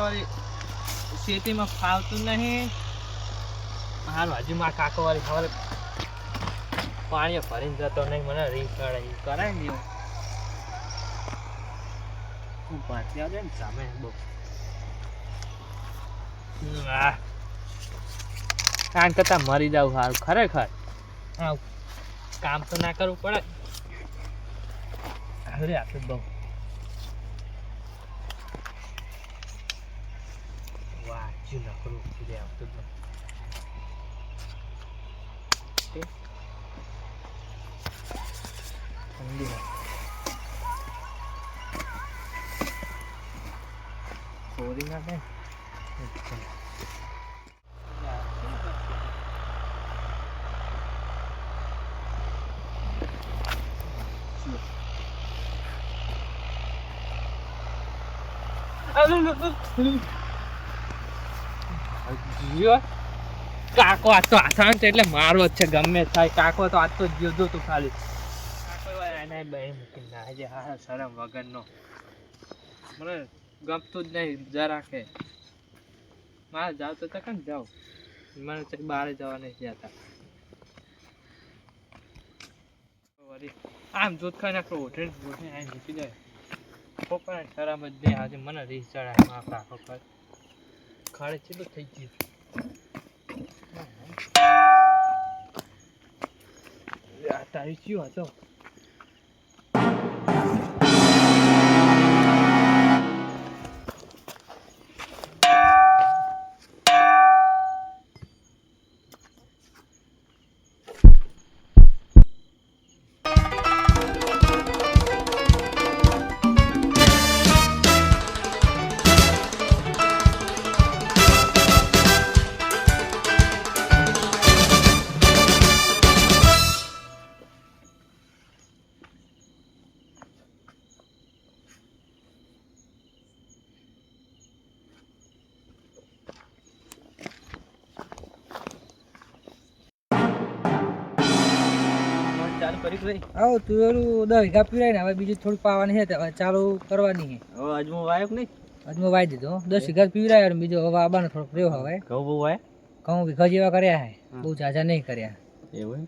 વાળી ખેતીમાં ફાવતું નહીં. હારું હજુ મારા કાકો વાળી ખબર પાણી ભરીને જતો નહીં. મને રીસ ચડે કરાય ને એવું. હું પાછી આવે ને સામે બહુ કામ કરતા મરી જાવ સારું ખરેખર. કામ તો ના કરવું પડે. અરે આટલું બહુ વાંચ્યું ના કરવું પડે આવતું જ ઠંડી ના ચોરી ના થાય. કાકો આ તો આસાન છે એટલે મારો જ છે. ગમે થાય કાકો તો આજ તો જોતો તું ખાલી એને બહેન મૂકીને ના જે હા શરમ વગરનો મને ગમતું જ નહીં જરા કે. મારે જાવ તો કેમ જાવ મને બહાર જવા નહીં જતા. આમ દૂધ ખાઈ નાખો ઓઠે આમ મૂકી જાય. પપ્પા શરમ જ નહીં આજે મને રીસ ચડાય. માં કાકો ખાડે ચેલું થઈ ગયું. તારી શું હતો ચાલુ કરી ભાઈ? આવો તું એલું 10 વીઘા પીરાય ને હવે બીજું થોડું પાવાની છે હવે ચાલુ કરવાની છે. હવે અજમો વાયો નહીં? અજમો વાઈ દીધો 10 વીઘા પીરાય અને બીજો હવે આબાનો થોડો પ્રયો હવે ઘઉં બહુ વાય? ઘઉં વીઘા જેવા કર્યા છે, બહુ ઝાઝા નહીં કર્યા. એવું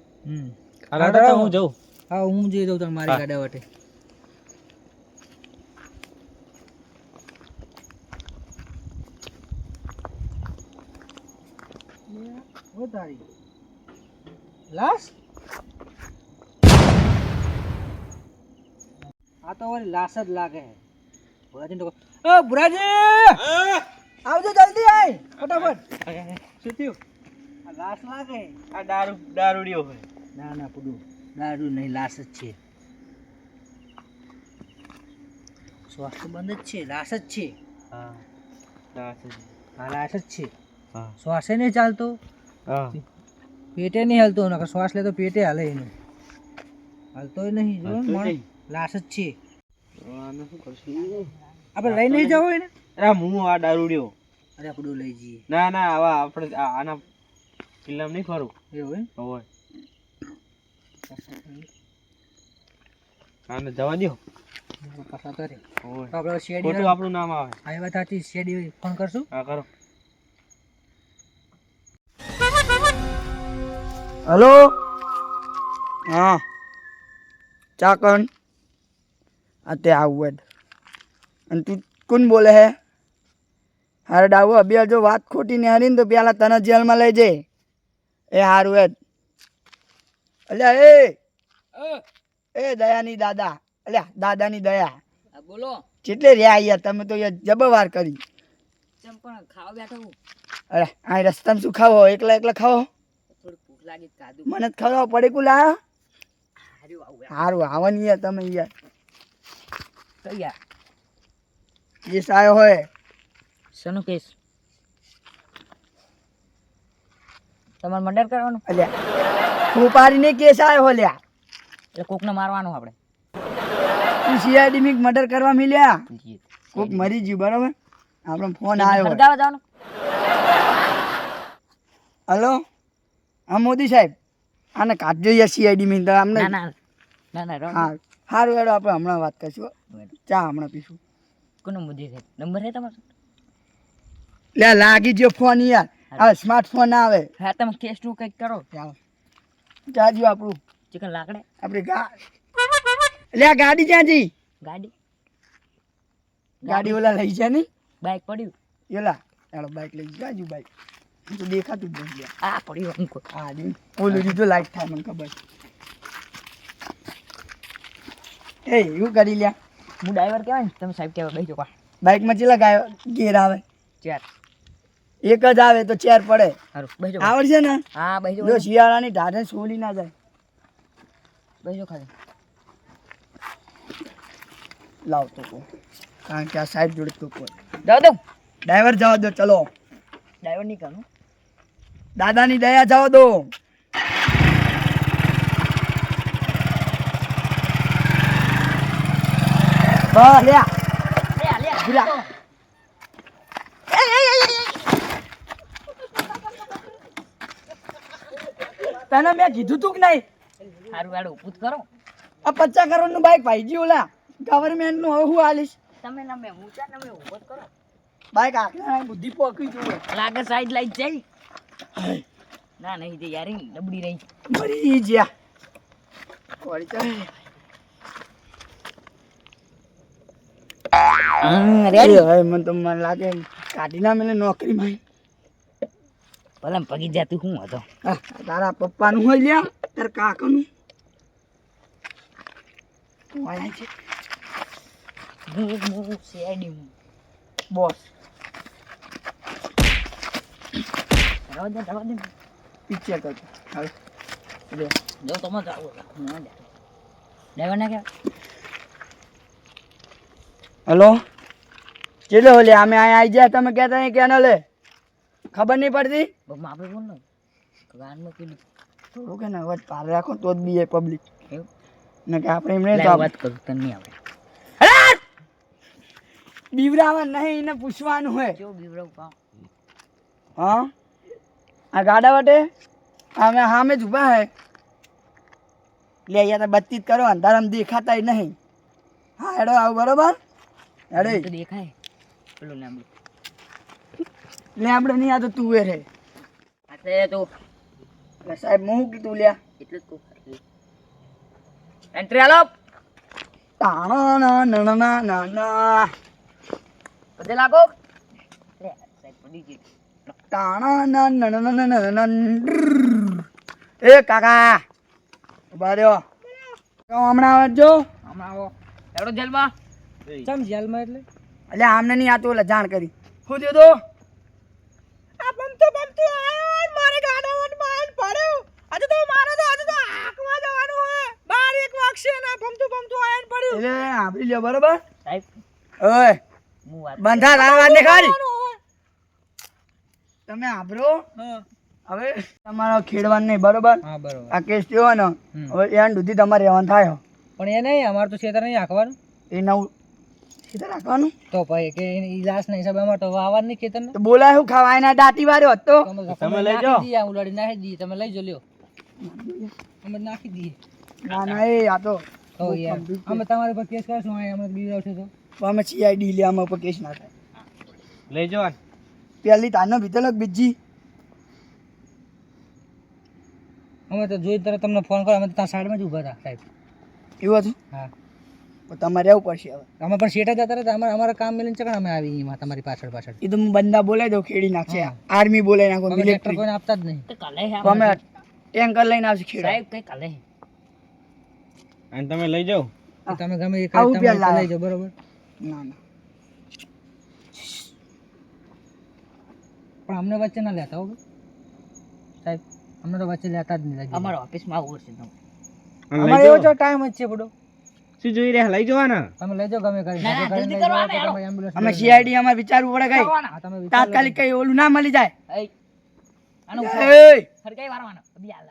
ખાડા હું જઉં? હા હું જઈ દઉં તને મારી ગાડા વાટે. લાશ આ તો વળી લાશ જ લાગે છે. બુરાજી ઓ બુરાજી આવજો જલ્દી આય ફટાફટ. શું થયું? આ લાશ લાગે. આ દારૂડિયો હોય. ના ના પુડું દારૂ નહીં લાશ જ છે. શ્વાસ તો બંધ જ છે, લાશ જ છે. હા લાશ જ છે. હા શ્વાસે નહીં ચાલતો, હા પેટે નહીં હાલતો. નકર શ્વાસ લે તો પેટે હાલે એનું. હાલતોય નહીં જો લાશ જ છે. આપણે લઈ નહીં જવું હોય ને? અરે હું આ દારૂડિયો. અરે આપણું લઈ જઈએ. ના ના આવા આપણે આના કિલ્લામાં નહીં ફરું. એવું હોય આને જવા દો. પાછા કરે હોય આપણે શેડી ખોટું આપણું નામ આવે. આ વાત સાચી. શેડી ફોન કરશું. હા કરો. हेलो हाँ चाकन आते आउट અને તું કોણ બોલે હે? હારે ડાવો અભી જો વાત ખોટી ને હારી ને તો પેલા તને જેલમાં લઈ જઈ. એ હારું હેડ. અલ્યા એ દયાની દાદા, અલ્યા દાદાની દયા. બોલો. કેટલે રહ્યા યાર તમે તો યાર જબરવાર કરી. ચમ પણ ખાવા બેઠો હું. અરે આ રસ્તામાં શું ખાવો? એકલા એકલા ખાવો? થોડી ભૂખ લાગી કાદુ. મને જ ખવડાવો પડે કુ લા. હારું આવું હારું આવવાની યાર તમે યાર. તો યાર કેસ આવ્યો હોય. શેનો કેસ? તમારે મર્ડર કરવાનું? અલ્યા તું પારીને કેસ આવ્યો હો લ્યા. એટલે કોકને મારવાનું આપણે. તું સીઆઈડી માં મર્ડર કરવા મિલ્યા. કોક મરી ગયું બરાબર. આપણો ફોન આવ્યો. હરગાવા જવાનું? હલો હા મોદી સાહેબ આને કાઢજો યાર સીઆઈડી માં. અમને ના ના ના ના હા સારું હેડો આપણે હમણાં વાત કરીશું. ચા હમણાં પીશું. કોનો મોદી છે? નંબર છે તમારો? લે લાગી ગયો ફોન યાર હવે સ્માર્ટફોન આવે હા તમે કેસ નું કંઈક કરો ચાલો જાજુ આપણું ચિકન લાકડે આપણી લે આ ગાડી ક્યાં જી ગાડી ગાડી ઓલા લઈ જાય નહીં બાઈક પડ્યું એલા ચાલો બાઈક લઈ જાજુ બાઈક તો દેખાતું જ નહીં આ પડ્યું અંકો હા જી ઓલું રીતો લાઈટ થાય મને ખબર એ એવું કરી લ્યા હું ડ્રાઈવર કહેવાય ને તમે સાહેબ કહેવાય બેસજો કા બાઈકમાં ચેલા ગેર આવે ચાર એક જ આવે તો ચેર પડે સારું બેસજો આવડશે ને હા બેસજો જો શિયાળાની ઢાઢે સોલી ના જાય બેસજો ખાલી લાવતો કો કારણ કે આ સાહેબ જોડે તો કોઈ જાઓ દો ડ્રાઈવર જવા દો ચલો ડ્રાઈવર નહીં કરું દાદાની દયા જવા દો બસ લ્યા ઉભી રાખ. તને મેં કીધું તું કે નહીં સારું વાળું પૂછ કરો આ 50 કરોડનું બાઈક ભાઈજી ઓલા ગવર્મેન્ટનું હવે હું હાલીશ તમે નમે હું ચા નમે ઉભો જ કરો બાઈક આખલા બુદ્ધિ પોકવી જોઈએ લાગે સાઈડ લાઈટ જાય ના નહીં તે યાર ડબડી રહી મરી જ્યા કોળી ચાલ રેડી હવે મને તો મને લાગે કાઢી ના મેલે નોકરી માં ભલે પગી જાતું હું હતો તારા પપ્પાનું હોય લ્યા તારા કાકાનું વાયા છે હું સીઆઈડી હું બોસ રવા દે પિક્ચર કરતો હવે જો તમે જાઓ ના જા ડ્રાઈવર ના કે હેલો ચેલો લે અમે અહીંયા આવી ગયા તમે કહેતા નહીં કેનો લે ખબર નહીં પડતી બમ્મા આપણે બોલ ને ગાનમાં કેલી થોડું કે ને અવાજ પાર રાખો તો જ બી પબ્લિક એવું ને કે આપણે એમને તો વાત કરું તને નહીં આવડે બીવરાવા નહીં એને પૂછવાનું હોય કેવું બીવરાવ પાવ હા આ ગાડા વાટે અમે સામે જ ઊભા હે લે અહીંયા તો બત્તી જ કરો અંધારામાં દેખાતા નહીં હા હેડો આવું બરોબર હેડે તો દેખાય પેલું નામ લે આપણે નહીં આ તો તું એ રે આ તો એટલે સાહેબ હું કીધું લ્યા એટલે જ કહું એન્ટ્રી આલો તાણા ના ના ના ના ના બધે લાગો લે સાઈડ પડી ગઈ તાણા ના ના ના ના ના ના એ કાકા ઉભા રહ્યો હમણાં આવજો હમણાં આવો એવડો જેલમાં ચમ જેલમાં એટલે આમને નહીં આતો એટલે જાણ કરી શું થયું તો આ બમતો આયો મારે ગાડામાં માલ પડ્યો આજે તો મારે તો આંખમાં જવાનું હોય બાર એક વાગશે ને બમતો આયન પડ્યું એટલે આપડી લ્યો બરોબર સાહેબ ઓય હું વાત બંધા લાવવા ને ખાલી તમે આબરો હવે તમારો ખેડવાનું નહીં બરોબર હા બરોબર આ કેસ થયો ને હવે એન્ડ સુધી તમારે રહેવાનું થાય પણ એ નહીં અમારે તો ખેતર નહીં આખવાનું એ નવું ખેતર રાખવાનું તો ભાઈ કે ઈ લાશ ના હિસાબે અમારે તો વાવવાનું નહીં ખેતર ને તો બોલાય હું ખાવા એના દાંતી વાળ્યો હતો તમે લઈ જાઓ ઉલાડી નાખી દઈએ તમે લઈ જો લ્યો અમે નાખી દઈએ ના ના એ આ તો તો યાર અમે તમારી પર કેસ કરશું અહીં અમે બીજ આવશે તો અમે CID લે અમે ઉપર કેસ ના થાય લઈ જવાન પહેલી તારનો ભીતરલો બીજી અમે તો જોઈ તરત તમને ફોન કર્યો અમે તો ત્યાં સાઈડમાં જ ઊભા હતા સાહેબ એવું હતું હા તો તમારે રહેવું પડશે હવે અમે પણ શેઠા જતા હતા અમારા કામ મિલીને ચકણ અમે આવી એમાં તમારી પાછળ એ તો હું બંદા બોલાવી દઉં ખેડી નાખશે આર્મી બોલાવી નાખો મિલિટરી કોઈને આપતા જ નહીં અમે ટેન્કર લઈને આવશે ખેડા સાહેબ કઈ કાલે અને તમે લઈ જાઓ તમે ગમે એ આવું તમે પ્યાર લાવે. લઈ જાઓ બરોબર ના ના પણ અમને વચ્ચે ના લેતા હો સાહેબ અમને તો વચ્ચે લેતા જ નહીં અમારા ઓફિસમાં આવું છે અમારે એવો જો ટાઈમ જ છે બધો શું જોઈ રહ્યા લઈ જવાના તમે લઈ જાઓ ગમે કરી એમ્બ્યુલન્સ અમે CID અમારે વિચારવું પડે કઈ તમે તાત્કાલિક કઈ ઓલું ના મળી જાય આનું એ સરકાઈ વારવાનો અભી હાલ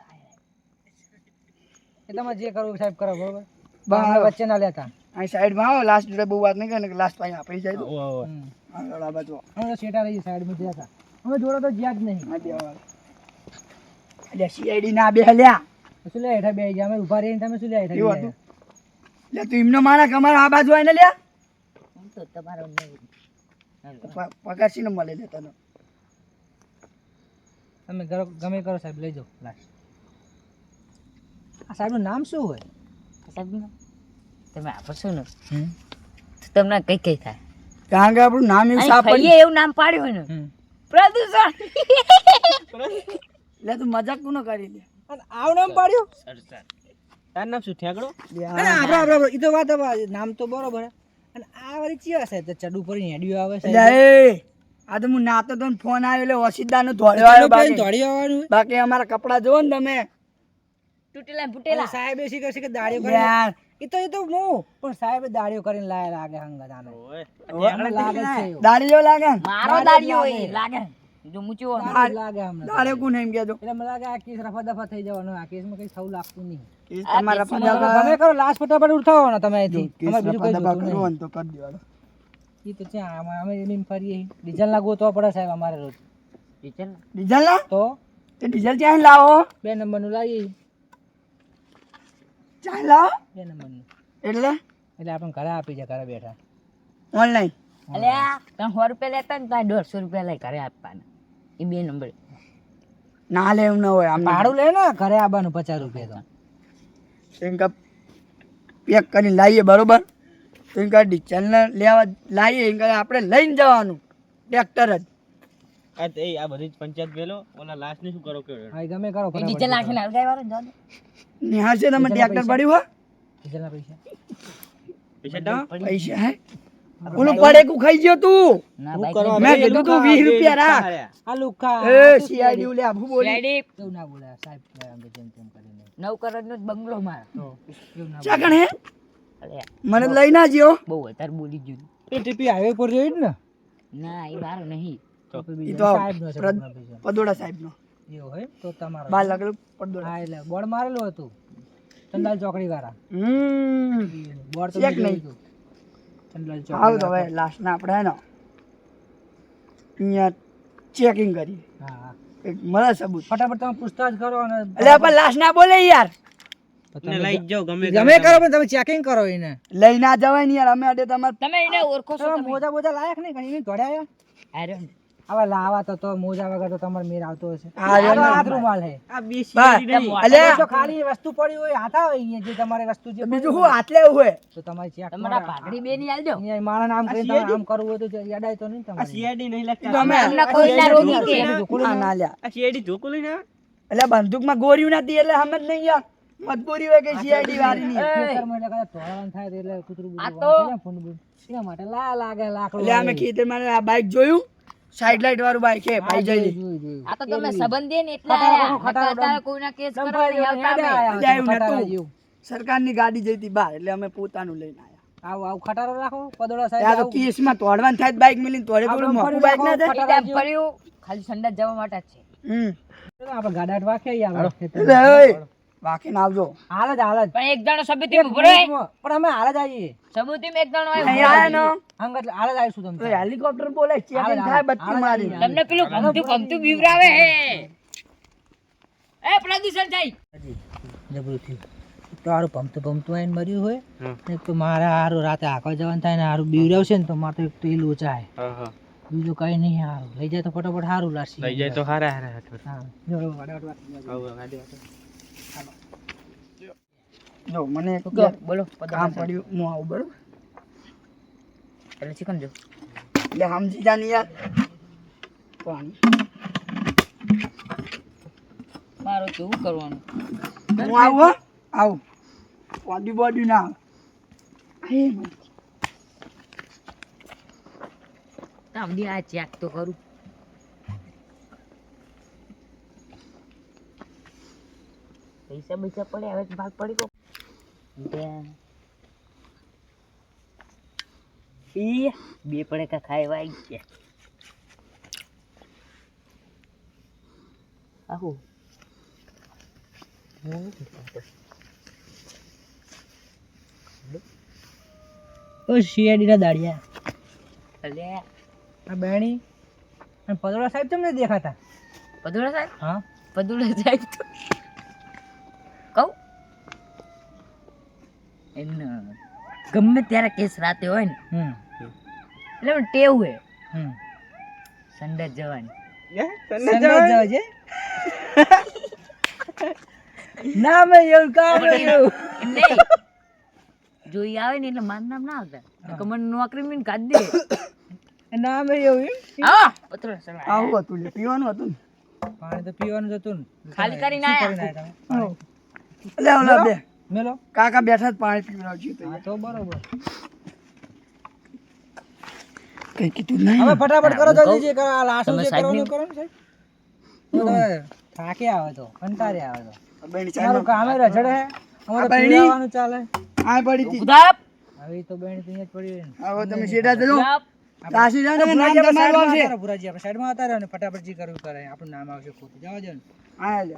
એ તમે જે કરવું સાહેબ કરો બરોબર બરાબર. અમને વચ્ચે ના લેતા અહીં સાઈડમાં આવો લાસ્ટ જોડે બહુ વાત નહીં કરે ને લાસ્ટ પાછી આપણી જાય તો હમ. આ બાજુ અમે તો શેઠા રહી સાઈડમાં જ્યાં હતા અમે જોડો તો જ્યાં જ નહીં આ દેવા એટલે CID ના બે લ્યા શું લે હેઠા બે ગયા અમે ઉભા રહીને તમે શું લે હેઠા એવું ગયા? હતું લે તું એમનો મારા કમાર આ બાજુ આવીને લ્યા આમ તો તમારો નહીં પગાર ને મળે લે તને તમે ગમે કરો સાહેબ, લઈ જાઓ લાશ. આ સાહેબનું નામ શું હોય? સાહેબનું તમે આપશો ને તો તમને કઈ કઈ થાય. કારણ કે આપણું નામ એવું અહીં સાપ ખાઈએ એવું નામ પાડ્યું હોય ને, પ્રદૂષણ. એટલે તું મજાક કોનો કરી દે. અને આવું નામ પાડ્યું? તારું નામ શું ઠેકડો? અને આપણે ઈ તો વાત હવે, નામ તો બરોબર હે. અને આ વાળી ચિયા સાહેબ તો ચડુ પર હેડ્યું આવે એટલે સાહેબ. એ આ તો હું નાતો તો ફોન આવ્યો એટલે ઓસીદાનો ધોળ્યો આવ્યો બાકી. દોડી આવવાનું. બાકી અમારા કપડા જોવો ને તમે તૂટેલા અને ફૂટેલા. સાહેબ એસી કરશે કે દાડીઓ કરીને યાર એ તો હું પણ સાહેબ દાડીઓ કરીને લાયા લાગે હંગત આને. અમને લાગે છે એવું. દાડી જેવો લાગે ને મારો દાડિયો હોય લાગે જો મૂચ્યો હોય. દાડી લાગે અમને. દાડે કોણ એમ કહેતો એટલે મને લાગે આ કેસ રફા દફા થઈ જવાનો. આ કેસમાં કઈ થવું લાગતું નહીં. કેસ તમારા કેસમાં પદા તમે કરો લાશ ફટાફટ ઉઠાવો તમે અહીંથી. કેસ અમારે બીજું કઈ દબા જોતું કરવો નહીં. ને તો કરી દેવાનો. ઈ તો ત્યાં અમે એમ ફરીએ ડીઝલ ના ગોતવા પડે સાહેબ અમારે રોજ. ટીચર ડીઝલ ના તો તે ડીઝલ ક્યાં લાવો 2 નંબરનું લાવીએ. ક્યાં લાવો 2 નંબરનું એટલે એટલે આપણને ઘરે આપી જાય ઘરે બેઠા. ઓનલાઈન અલ્યા તમે 100 રૂપિયા લેતા ને ત્યાં 150 રૂપિયા લઈ ઘરે આપવાના. એ 2 નંબર. ના લે એવું ન હોય આમ ભાડું લે ને ઘરે આવવાનું 50 રૂપિયા તો. એમ કે પેક કરીને લાવીએ બરોબર તો એમ કે ડીઝલ ને લેવા લાવીએ એમ કે આપણે લઈને જવાનું ટ્રેક્ટર જ આ બધી પંચાયત વેલો ઓલા લાશ ને શું કરો કે હા ઈ ગમે કરો એ ડીઝલ નાખીને હલગાઈ વાળો ને જાઓ. નિહાળ છે તમે ટ્રેક્ટર પડ્યું હો ડીઝલના પૈસા. પૈસા હે ઓલું પડેકું ખાઈ ગયો તું ના શું બાઈક કરવા? મેં કીધું તું 20 રૂપિયા રાખ આ લુખા એ સીઆઈડી લે આબુ બોલી ગાડી એવું ના બોલે સાહેબ આમ કે જેમ તેમ કરીને. 9 કરોડનો જ બંગલો માર. તો એવું ના ચાકણ હે અલ્યા મને લઈ ના જ્યો બહુ વધારે બોલી ગયું. બોલે. એ ટીપી હાઈવે પર જોઈ જ ને. ના એ મારો નહીં. ઈ તો સાહેબનો છે બધા પૈસા. પદોડા સાહેબ નો એવું હોય તો તમારો. બાર લાગેલું પદોડા હા એટલે બોર્ડ મારેલું હતું ચંદાલ ચોકડી વાળા. બોર્ડ તો ચેક મેં નહીં. જોયું હતું. ચંદાલ આવ તો ચોકડી હવે લાસ્ટ ના આપણે હે ને અહીંયા ચેકિંગ કરી હા હા. એક મળે સબૂત ફટાફટ તમે પૂછતાછ કરો અને એટલે આપણે લાસ્ટ ના બોલે યાર તો તમે લઈ જાઓ ગમે ગમે કરો પણ તમે ચેકિંગ કરો એને. લઈ ના જવાય ને યાર અમે અડે તમારે તમે એને ઓળખો છો? તમે મોજા બોજા લાયક નહીં કઈ એને દોડ્યા આર્યન હવે લાવા તો મોજા વગર તો તમારે મેર આવતો હશે. આ રહ્યો ને. આ હાથ રૂમાલ હે. આ બે બસ. અલ્યા જો ખાલી વસ્તુ પડી હોય હાથા હોય અહીંયા જે તમારે વસ્તુ જે બીજું શું હાથ લેવું હોય તો તમારી ચેક તમારા પાઘડી બે ની આલજો. અહીંયા માણસ આમ કરીને તમારે આમ કરવું હોય તો યાદાય તો નહીં તમારે. સીઆઈડી નહીં ઈ તો લાગતા અમે તમને કોઈ ના રોકી કે આ ના લ્યા આ સીઆઈડી ધોકો લઈને આવે એટલે બંદૂકમાં ગોળ્યું નથી એટલે સમજ નહીં યાર મજબૂરી હોય કે સીઆઈડી વાળી ની ખેતરમાં એટલે કદાચ ધોળાવાનું થાય તો એટલે કૂતરું આ બૂતરું તો- વાગે ને ફૂંડ બૂંડ. એના માટે લાગે લાકડું એટલે અમે ખેતરમાં આ બાઈક જોયું સાઈડ લાઈટ વાળું બાઈક છે ભાઈ જઈ જોયું. આ તો તમે સંબંધી ને એટલે ખટારો આયા. ખટારો નકર અત્યારે કોઈના કેસ દમ કરવા નહીં આવતા અમે. આયા જાય એવું ખટારા નતું. જેવું. સરકારની ગાડી જઈતી બહાર એટલે અમે પોતાનું લઈને આવ્યા આવું આવું ખટારો રાખો પદોડા ત્યાં તો સાહેબ કેસમાં તોડવાનું થાય તો બાઈક મિલીને તોડે થોડું મોટું બાઈક ના થાય એ ટાઈમ પડ્યું ખાલી સંડાસ જવા માટે જ છે. આપણે ગાડાટ વાંખે યાર એટલે ઓય, વાંકીને આવજો હાલ જ પણ એક જણો સબૂતી ઉભો રહે. પણ અમે હાલ જ આવીએ સબૂતી માં એક જણો અહીં આવ્યો. આયા ને અંગત હાલ જ આવીશું તો તમે હેલિકોપ્ટર બોલે ચેકિંગ થાય બત્તી મારી તમને પેલું ગમતું બીવરાવે હે. એ પ્રદૂષણ થાય. જબરું થયું તો હારું ભમતું આવીને મર્યું હોય એક તો મારે હારું રાતે આંખો જવાનું થાય ને હારું બીવરાવશે ને તો મારે તો એક તો એ લોચા હે બીજું કઈ નહીં હારું લઈ જાય તો ફટાફટ હારું લાગશે લઈ જાય તો હારા હારા હા જો ગાડાટ વાંખી જો મને એક કહો, બોલો કામ પડ્યું હું આવું બરોબર એટલે ચિકન જો એટલે સમજી જા ને યાર પાણી મારું તો શું કરવાનું? હું આવું હો આવું બોડી ના આવે હે મને. તામડી આ ચેક તો કરું. પૈસા પૈસા પડે હવે તો ભાગ પડી ગયો. ઈ બે પડે કા ખાઈ વાઈ ગયા. આહો ઓ શિયાળીના દાડિયા અલ્યા આ બેણી અને પદોડા સાહેબ તમને દેખાતા પદુડા સાહેબ હા પદુડા સાહેબ તો કહું એને ગમે ત્યારે કેસ રાતે હોય ને એટલે મને ટેવ હે સંડાસ જવાની સંડાસ જવા છે ના મેં એવું કામ કર્યું નહીં જોઈ આવે ને એટલે મારું નામ ના આવતા તો મને નોકરી મીન કાઢી દે ના મેં એવું હા પત્રો સર આવું હતું લે, પીવાનું હતું ને. પાણી તો પીવાનું જ હતું ને ખાલી કરીને શું આયા? કરીને આયા તમે? લે ઓલા બે મેલો કાકા બેઠા જ પાણી પીવડાવજો તો હા તો બરોબર કઈ કીધું નહીં હવે ફટાફટ કરો જલ્દી જે કરો આ લાસ્ટ તમે જે સાહેબની- કરવાનું કરો ને સાહેબ થાકે આવે તો કંટાળે આવે તો બેન મારું કામે રજડે હે અમારે આ બહેણી? પીવાનું ચાલે આ પડી હતી ઉધાપ હવે ઈ તો બેન તો અહીંયા જ પડી રહે ને હવે તમે સીધા જજો ઉધાપ તાસી જાને નામ ભુરાજી આપણે તમારું સાઈડમાં આવશે આવતા રહો, ભુરાજી આપણે સાઈડમાં આવતા રહો ને ફટાફટ જે કરવું કરે આપણું નામ આવશે ખોટું જવા દો ને આ લે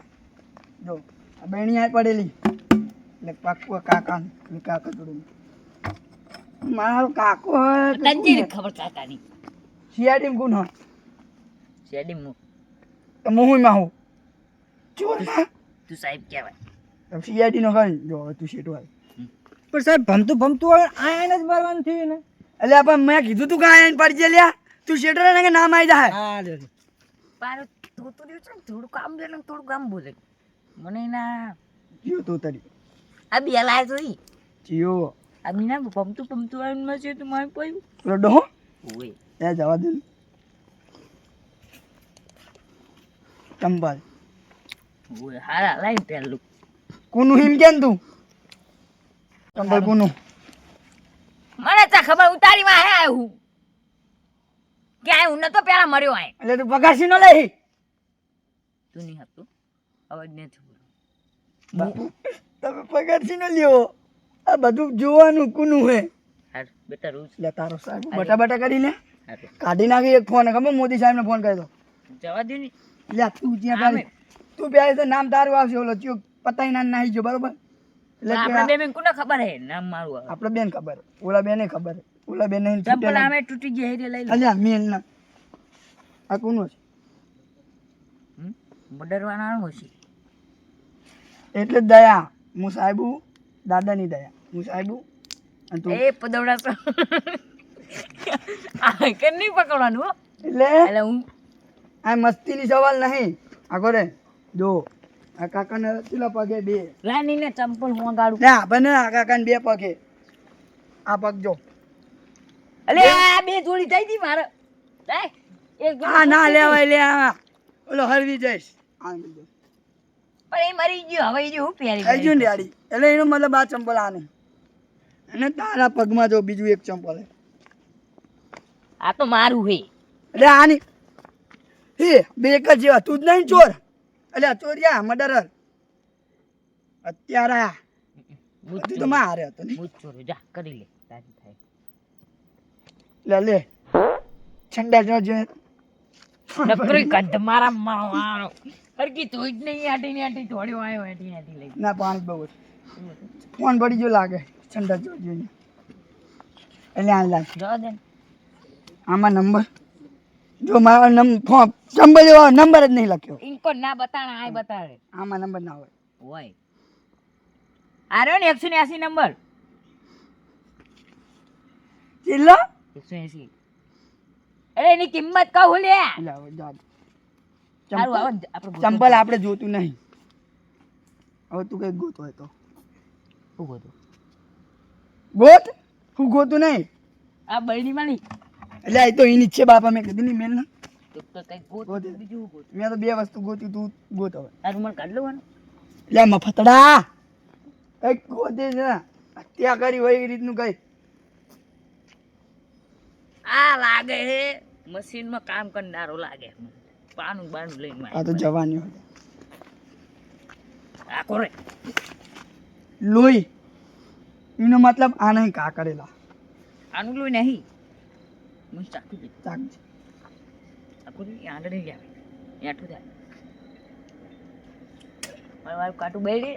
જો આ બેણી આ પડેલી એટલે પાકું કાકા ને કાકા જોડે મારો કાકો હોય તો શું તંજી ને? ખબર કાકાની સીઆઈડી માં કોણ હોય શેડી મુ તો હું માં હું ચોર માં તું સાહેબ કહેવાય સીઆઈડી નો કરી જો હવે તું શેટો હોય પણ સાહેબ ભમતું હોય આ એને જ મારવાનું થયું ને એટલે પણ મેં કીધું તું કાંઈ આઈને પડી જાય લ્યા તું શેટો ને કે નામ આવી જાય હા લ્યો લ્યો. પારો તું તો રહ્યો છે ને થોડું કામ દે ને થોડું કામ બોલે મને ના જીઓ તું તરી આ બે લાય જોઈ જીઓ આ મીના પમતું આવીને મસે તું મારે પડ્યું પેલો ડોહો ઓય એ જવા દે ને. ચંપલ ઓય હારા લાઈન પેલું કોનું હિમ કેમ તું ચંપલ કોનું મને તો ખબર ઉતારી માં હે હું ક્યાંય હું નતો પેલા મર્યો આય એટલે તું પગારસી નો લઈ તું નહીં હતું અવાજ નથી બોલો તમે પગારસી નો લ્યો આ બધું જોવાનું કોનું હે હાર બેટા રોજ એટલે તારો સાહેબ બટા બટા કરીને હાર કાઢી નાખી એક ફોન ખબર મોદી સાહેબ ને ફોન કર્યો જવા દે ને એટલે તું જ્યાં તારી તું બે તો નામ તારું આવશે ઓલો ચિયો પતાઈ ના નાહી ગયો બરોબર એટલે કે આપણે બે કોને ખબર હે નામ મારું આવે આપણે બેન ખબર ઓલા બેને ખબર ઓલા બેન નહીં ચંપલ આમે તૂટી ગઈ હેરી લઈ લો અલ્યા મેન ના આ કોનું છે બડરવાના હોશી એટલે જ દયા હું સાહેબુ દાદાની દયા હું સાહેબુ અને તું એ પદવડા તો આ કે નહીં પકડવાનું હો એટલે એટલે હું આ મસ્તીની સવાલ નહીં આ કરે જો આ કાકાને પેલા પગે બે રાનીને ચંપલ હું ગાડું ના બને આ કાકાને બે પગે આ પગ જો અલે આ બે જોડી થઈ ગઈ મારે એ એક જોડી આ ના લેવાય લે આ ઓલો હરવી જઈશ આ લીધો પણ એ મરી ગયો હવે એ હું પહેરી થઈ ગયું ને યાડી એટલે એનો મતલબ આ ચંપલ આને અને તારા પગમાં જો બીજું એક ચંપલ હે આ તો મારું હે એટલે આની હે બે એક જ જેવા તું જ નહીં ચોર એટલે આ ચોરિયા મર્ડરર અત્યારે આ તું તો મારે હતો ને બુચ ચોરો જા કરી લે તારી થાય લે ઠંડા જો જો નકરી કદ મારા મારો હરકી તો જ નહીં આટી થોડ્યો આવ્યો આટી લઈ ના પાણી બહુ છે. ફોન પડી ગયો લાગે ઠંડા જો જોઈએ એટલે આ લાગે જવા દે આમાં નંબર જો મારો ફોન ચંબલ એવો નંબર જ નહીં લખ્યો ઇનકો ના બતાણા આય બતાડે આમાં નંબર ના હોય હોય આ રહ્યો ને 180 નંબર ચિલ્લો 180 અરે એની કિંમત કહું લે એટલે હવે જા સારું આવો ને આપણે ચંપલ આપણે જોતું નહીં હવે તું કઈ ગોત હોય તો શું ગોતું ગોત હું ગોતું નહીં આ બળની માલી એટલે એ તો એની જ છે બાપા મેં કીધું નહીં મેલ ના તો કઈ ગોત ગોત. બીજું ગોત મેં તો બે વસ્તુ ગોતી તું ગોત હવે તારું મને કાઢ લેવાનું એટલે મફતડા કઈક ગોતે છે હત્યા કરી હોય એ રીતનું કઈ આ લાગે હે મશીનમાં કામ કરનારો લાગે પાનું બાનું લઈને આ તો જવાની હોય આ કોરે લોહી એનો મતલબ આ નહીં કા કરેલા આનું લોહી નહીં હું ચાકુ દે ચાક ચાકુ દે આગળ નહીં આવે એઠું થાય મારું કાટું બેડે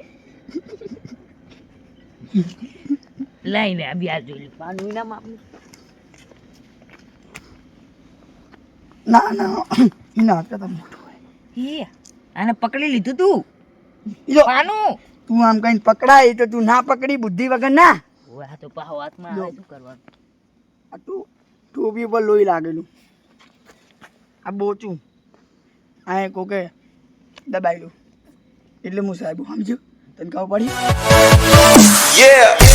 લઈને આ બી આ જોઈ લે પાનું વિના માપનું ના ના એના હાથ કરતા મોટું હોય હે આને પકડી લીધું તું જો પાનું તું આમ કઈ પકડાય તો તું ના પકડી બુદ્ધિ વગર ના ઓય આ તો પાહો હાથમાં આવે શું કરવાનું આ તું ટોપી ઉપર લોહી લાગેલું આ બોચું આ કોકે દબાઈ દઉં એટલે હું સાહેબ સમજ્યું તને ખબર પડી